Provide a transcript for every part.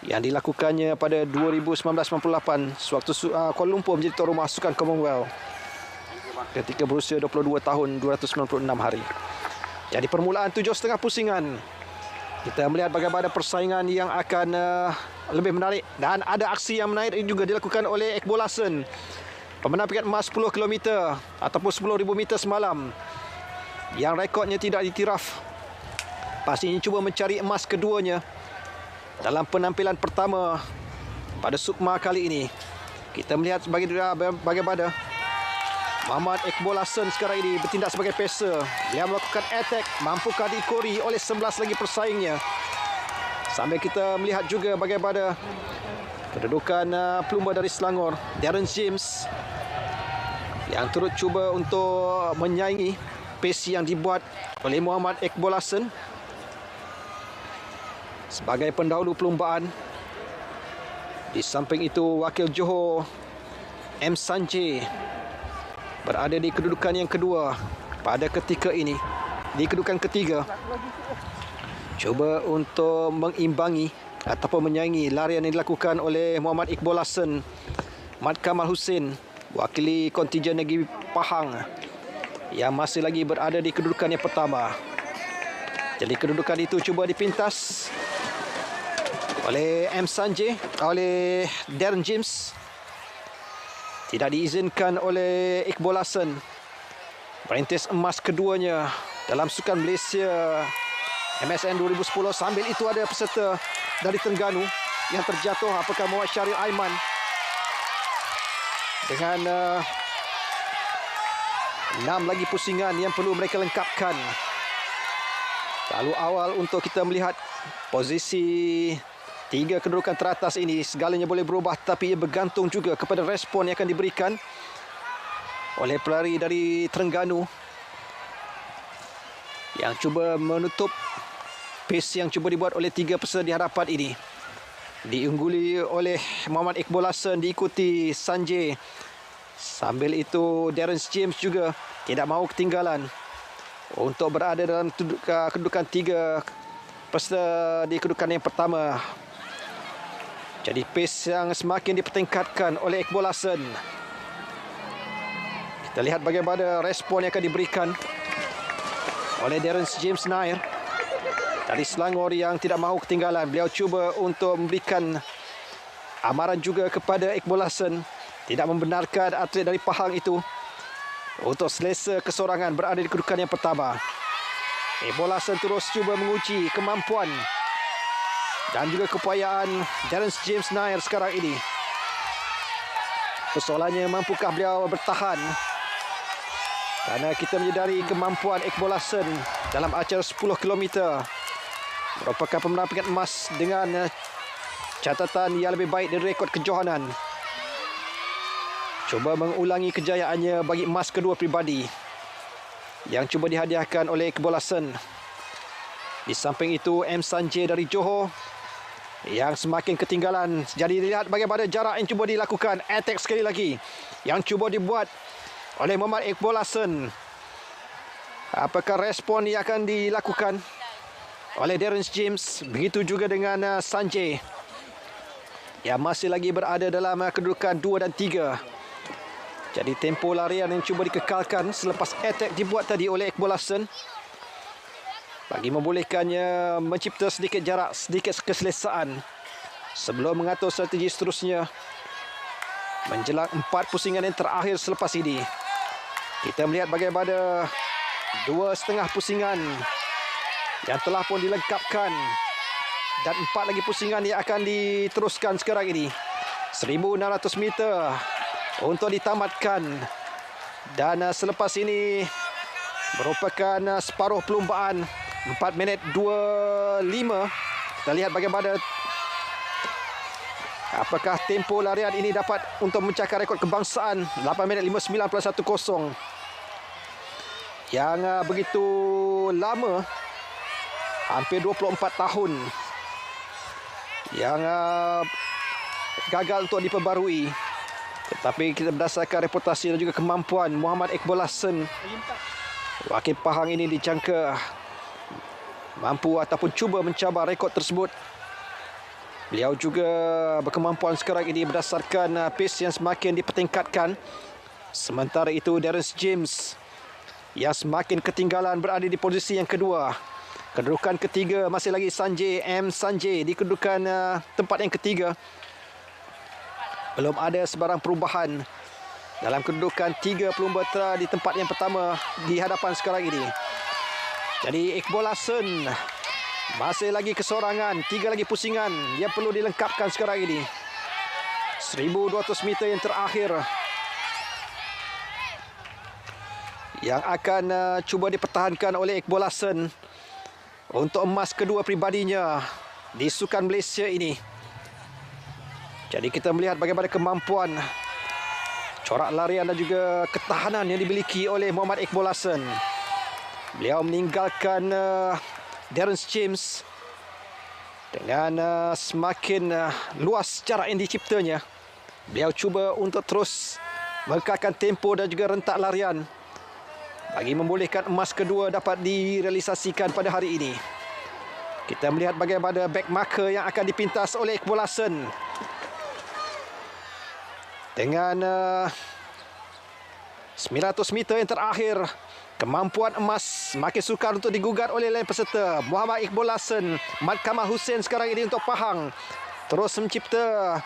yang dilakukannya pada 2019-98 sewaktu Kuala Lumpur menjadi tuan rumah Sukan Commonwealth ketika berusia 22 tahun 296 hari. Jadi permulaan 7,5 pusingan. Kita melihat bagaimana persaingan yang akan lebih menarik, dan ada aksi yang menarik juga dilakukan oleh Iqbal Hasan, pemenang peringkat emas 10 km ataupun 10,000 meter semalam, yang rekodnya tidak diiktiraf. Pastinya cuba mencari emas keduanya dalam penampilan pertama pada Sukma kali ini. Kita melihat bagaimana Muhammad Iqbal Hasan sekarang ini bertindak sebagai pacer. Dia melakukan attack, mampukah diikori oleh 11 lagi persaingnya. Sambil kita melihat juga bagaimana kedudukan pelumba dari Selangor, Darren James, yang turut cuba untuk menyaingi pace yang dibuat oleh Muhammad Iqbal Hasan sebagai pendahulu perlumbaan. Di samping itu, wakil Johor M. Sanjay berada di kedudukan yang kedua pada ketika ini. Di kedudukan ketiga, cuba untuk mengimbangi ataupun menyaingi larian yang dilakukan oleh Muhammad Iqbal Hasan, Mat Kamal Hussein, wakili kontijen Negeri Pahang, yang masih lagi berada di kedudukan yang pertama. Jadi kedudukan itu cuba dipintas oleh M. Sanjay, oleh Darren James. Tidak diizinkan oleh Iqbal Hasan merintis emas keduanya dalam Sukan Malaysia MSN 2010. Sambil itu ada peserta dari Terengganu yang terjatuh. Apakah Muhammad Syaril Aiman dengan 6 lagi pusingan yang perlu mereka lengkapkan. Lalu awal untuk kita melihat posisi 3 kedudukan teratas ini, segalanya boleh berubah, tapi ia bergantung juga kepada respon yang akan diberikan oleh pelari dari Terengganu yang cuba menutup pace yang cuba dibuat oleh 3 peserta di hadapan ini. Diungguli oleh Muhammad Iqbal Hasan, diikuti Sanjay. Sambil itu Darren James juga tidak mahu ketinggalan untuk berada dalam kedudukan 3 peserta di kedudukan yang pertama. Jadi pace yang semakin dipertingkatkan oleh Iqbal Hasan. Kita lihat bagaimana respon yang akan diberikan oleh Darren James Nair dari Selangor yang tidak mahu ketinggalan. Beliau cuba untuk memberikan amaran juga kepada Iqbal Hasan, tidak membenarkan atlet dari Pahang itu untuk selesa kesorangan berada di kedudukan yang pertama. Iqbal Hasan terus cuba menguji kemampuan dan juga keupayaan Darren James Nair sekarang ini. Persoalannya, mampukah beliau bertahan? Kerana kita menyedari kemampuan Iqbal Hasan dalam acara 10 km. Merupakan pemenang peringkat emas dengan catatan yang lebih baik dari rekod kejohanan. Cuba mengulangi kejayaannya bagi emas kedua pribadi yang cuba dihadiahkan oleh Iqbal Hasan. Di samping itu, M. Sanjay dari Johor yang semakin ketinggalan. Jadi lihat bagaimana jarak yang cuba dilakukan. Attack sekali lagi yang cuba dibuat oleh Muhammad Iqbal Hasan. Apakah respon yang akan dilakukan oleh Darren James? Begitu juga dengan Sanjay yang masih lagi berada dalam kedudukan 2 dan 3. Jadi tempo larian yang cuba dikekalkan selepas attack dibuat tadi oleh Iqbal Hasan bagi membolehkannya mencipta sedikit jarak, sedikit keselesaan sebelum mengatur strategi seterusnya menjelang 4 pusingan yang terakhir selepas ini. Kita melihat bagaimana 2,5 pusingan yang telah pun dilengkapkan dan 4 lagi pusingan yang akan diteruskan sekarang ini. 1,600 meter untuk ditamatkan, dan selepas ini merupakan separuh perlumbaan. 4 minit 25. Kita lihat bagaimana apakah tempo larian ini dapat untuk mencakar rekod kebangsaan 8 minit 59+10 yang begitu lama, hampir 24 tahun yang gagal untuk diperbarui. Tetapi kita berdasarkan reputasi dan juga kemampuan Muhammad Iqbal Hasan, wakil Pahang ini dijangka mampu ataupun cuba mencabar rekod tersebut Beliau juga berkemampuan sekarang ini berdasarkan pace yang semakin dipertingkatkan. Sementara itu Terence James yang semakin ketinggalan berada di posisi yang kedua. Kedudukan ketiga masih lagi Sanjay di kedudukan tempat yang ketiga. Belum ada sebarang perubahan dalam kedudukan 3 pelumba di tempat yang pertama di hadapan sekarang ini. Jadi Iqbal Hasan masih lagi kesorangan, 3 lagi pusingan yang perlu dilengkapkan sekarang ini. 1200 meter yang terakhir yang akan cuba dipertahankan oleh Iqbal Hasan untuk emas kedua pribadinya di Sukan Malaysia ini. Jadi kita melihat bagaimana kemampuan, corak larian dan juga ketahanan yang dimiliki oleh Muhammad Iqbal Hasan. Beliau meninggalkan Terence James dengan semakin luas jarak yang diciptanya. Beliau cuba untuk terus mengekalkan tempo dan juga rentak larian bagi membolehkan emas kedua dapat direalisasikan pada hari ini. Kita melihat bagaimana back marker yang akan dipintas oleh Iqbal Hasan dengan 900 meter yang terakhir. Kemampuan emas makin sukar untuk digugat oleh lain peserta. Muhammad Iqbal Hasan, Mat Kamal Hussein sekarang ini untuk Pahang terus mencipta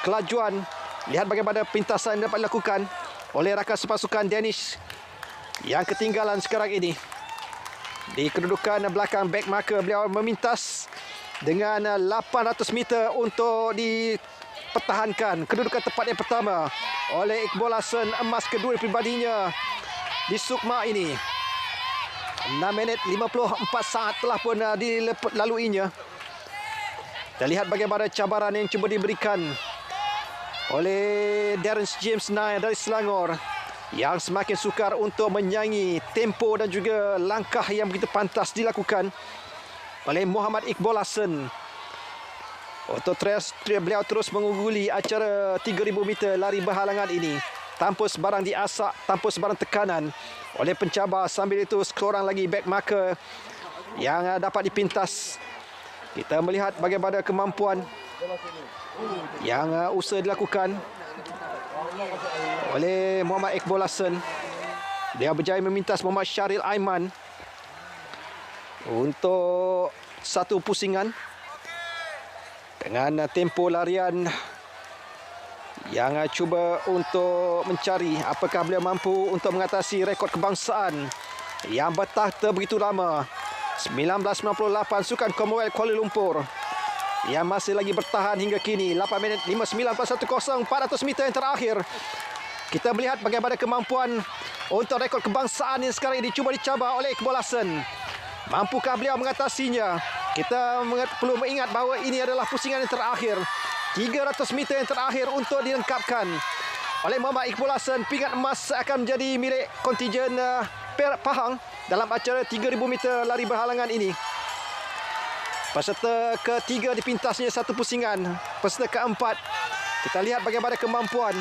kelajuan. Lihat bagaimana pintasan yang dapat dilakukan oleh rakan sepasukan Danish yang ketinggalan sekarang ini. Di kedudukan belakang back marker, beliau memintas dengan 800 meter untuk dipertahankan kedudukan tempat yang pertama oleh Iqbal Hasan, emas kedua pribadinya di Sukma ini. 6 minit 54 saat telah pun dilaluinya. Kita lihat bagaimana cabaran yang cuba diberikan oleh Terence James Nair dari Selangor yang semakin sukar untuk menyaingi tempo dan juga langkah yang begitu pantas dilakukan oleh Muhammad Iqbal Hasan. Untuk beliau terus mengungguli acara 3000 meter lari berhalangan ini tanpa sebarang diasak, tanpa sebarang tekanan oleh pencabar. Sambil itu seorang lagi back marker yang dapat dipintas. Kita melihat bagaimana kemampuan yang usaha dilakukan oleh Muhammad Iqbal Hasan. Dia berjaya memintas Muhammad Syaril Aiman untuk satu pusingan dengan tempo larian yang cuba untuk mencari apakah beliau mampu untuk mengatasi rekod kebangsaan yang bertakhta begitu lama 1998 Sukan Commonwealth Kuala Lumpur yang masih lagi bertahan hingga kini. 8 minit 59.10, 400 meter yang terakhir. Kita melihat bagaimana kemampuan untuk rekod kebangsaan yang sekarang ini cuba dicabar oleh Iqbal Hasan. Mampukah beliau mengatasinya? Kita perlu mengingat bahawa ini adalah pusingan yang terakhir. 300 meter yang terakhir untuk dilengkapkan oleh Muhammad Iqbal Hasan. Pingat emas akan menjadi milik kontingen Perak Pahang dalam acara 3000 meter lari berhalangan ini. Peserta ketiga dipintasnya satu pusingan. Peserta keempat, kita lihat bagaimana kemampuan.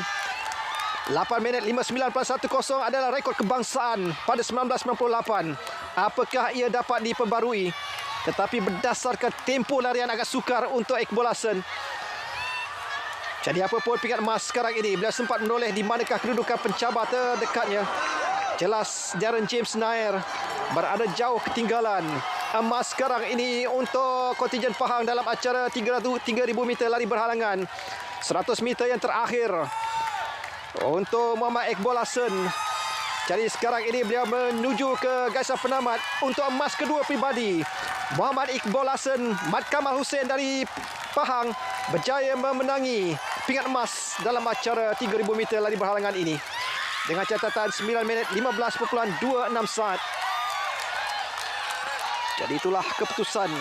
8 minit 59.10 adalah rekod kebangsaan pada 1998. Apakah ia dapat diperbarui? Tetapi berdasarkan tempo larian agak sukar untuk Iqbal Hasan. Jadi apapun pingat emas sekarang ini, beliau sempat menoleh di manakah kedudukan pencabar terdekatnya. Jelas Darren James Nair berada jauh ketinggalan. Emas sekarang ini untuk kontingen Pahang dalam acara 3.000 meter lari berhalangan. 100 meter yang terakhir untuk Muhammad Iqbal Hasan. Jadi sekarang ini beliau menuju ke garisan penamat untuk emas kedua pribadi. Muhammad Iqbal Hasan, Mat Kamal Hussein dari Pahang berjaya memenangi pingat emas dalam acara 3.000 meter lari berhalangan ini dengan catatan 9 minit 15.26 saat. Jadi itulah keputusan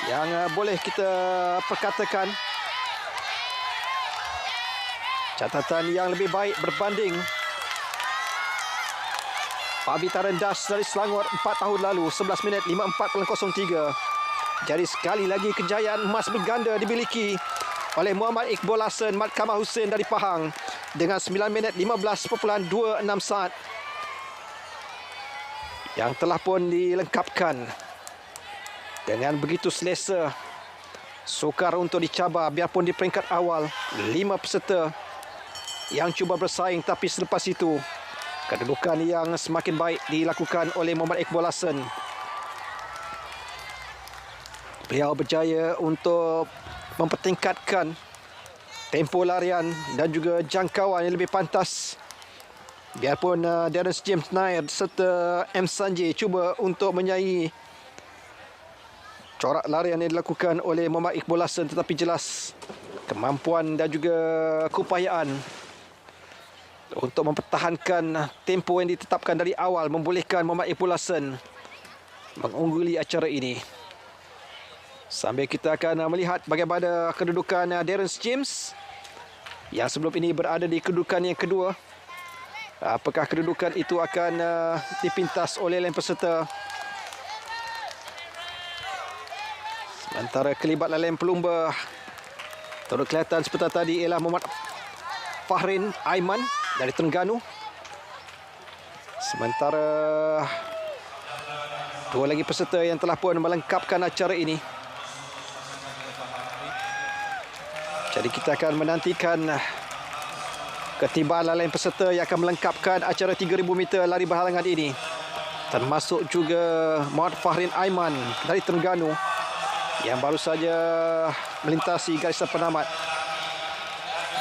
yang boleh kita perkatakan catatan yang lebih baik berbanding Pak Bitaran Das dari Selangor 4 tahun lalu, 11 minit 54.03. Jadi sekali lagi kejayaan emas berganda dimiliki oleh Muhammad Iqbal Hasan, Mat Kamal Hussein dari Pahang dengan 9 minit 15.26 saat yang telah pun dilengkapkan dengan begitu selesa Sukar untuk dicabar biarpun di peringkat awal 5 peserta yang cuba bersaing, tapi selepas itu kedudukan yang semakin baik dilakukan oleh Muhammad Iqbal Hasan. Beliau berjaya untuk mempertingkatkan tempo larian dan juga jangkauan yang lebih pantas. Biarpun Darren James Nair serta M. Sanjay cuba untuk menyaingi corak larian yang dilakukan oleh Muhammad Iqbal Hasan, tetapi jelas kemampuan dan juga keupayaan untuk mempertahankan tempo yang ditetapkan dari awal membolehkan Muhammad Iqbal Hasan mengungguli acara ini. Sambil kita akan melihat bagaimana kedudukan Darren James yang sebelum ini berada di kedudukan yang kedua. Apakah kedudukan itu akan dipintas oleh lain peserta? Sementara kelibat lain pelumba turut kelihatan seperti tadi ialah Muhammad Fahrin Aiman dari Terengganu. Sementara dua lagi peserta yang telah pun melengkapkan acara ini. Jadi kita akan menantikan ketibaan lain peserta yang akan melengkapkan acara 3,000 meter lari berhalangan ini. Termasuk juga Muhammad Fahrin Aiman dari Terengganu yang baru saja melintasi garisan penamat.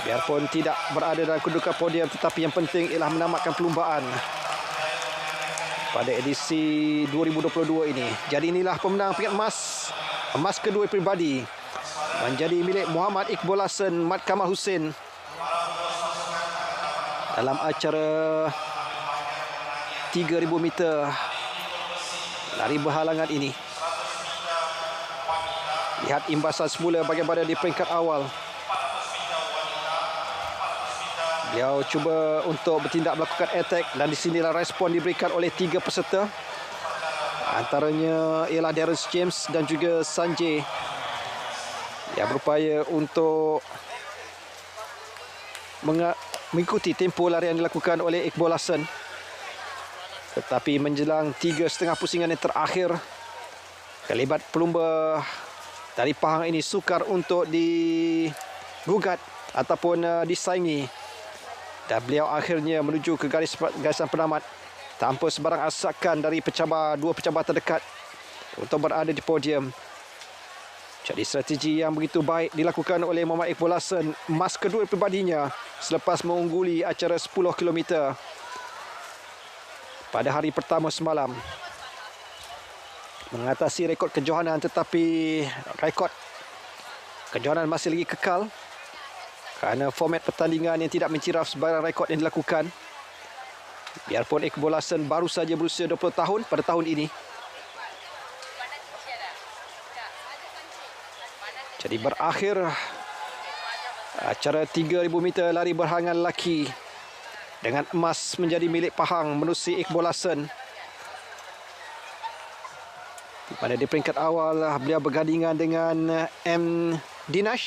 Biarpun tidak berada dalam kedudukan podium, tetapi yang penting ialah menamatkan perlumbaan pada edisi 2022 ini. Jadi inilah pemenang peringkat emas. Emas kedua peribadi menjadi milik Muhammad Iqbal Hasan Mat Kamal Hussein dalam acara 3,000 meter lari berhalangan ini. Lihat imbasan semula bagaimana di peringkat awal. Beliau cuba untuk bertindak melakukan attack dan di sinilah respon diberikan oleh 3 peserta. Antaranya ialah Darren James dan juga Sanjay yang berupaya untuk mengikuti tempo larian yang dilakukan oleh Iqbal Hasan. Tetapi menjelang 3,5 pusingan yang terakhir, kelibat pelumba dari Pahang ini sukar untuk digugat ataupun disaingi. Dan beliau akhirnya menuju ke garisan penamat tanpa sebarang asakan dari dua pencabar terdekat untuk berada di podium. Jadi strategi yang begitu baik dilakukan oleh Muhammad Iqbal Hasan, emas kedua pribadinya selepas mengungguli acara 10 km pada hari pertama semalam. Mengatasi rekod kejohanan, tetapi rekod kejohanan masih lagi kekal kerana format pertandingan yang tidak menciraf sebarang rekod yang dilakukan. Biarpun Iqbal Hasan baru saja berusia 20 tahun pada tahun ini. Jadi berakhir acara 3,000 meter lari berhalangan lelaki dengan emas menjadi milik Pahang menerusi Iqbal Hasan. Pada di peringkat awal beliau bergandingan dengan M. Dinesh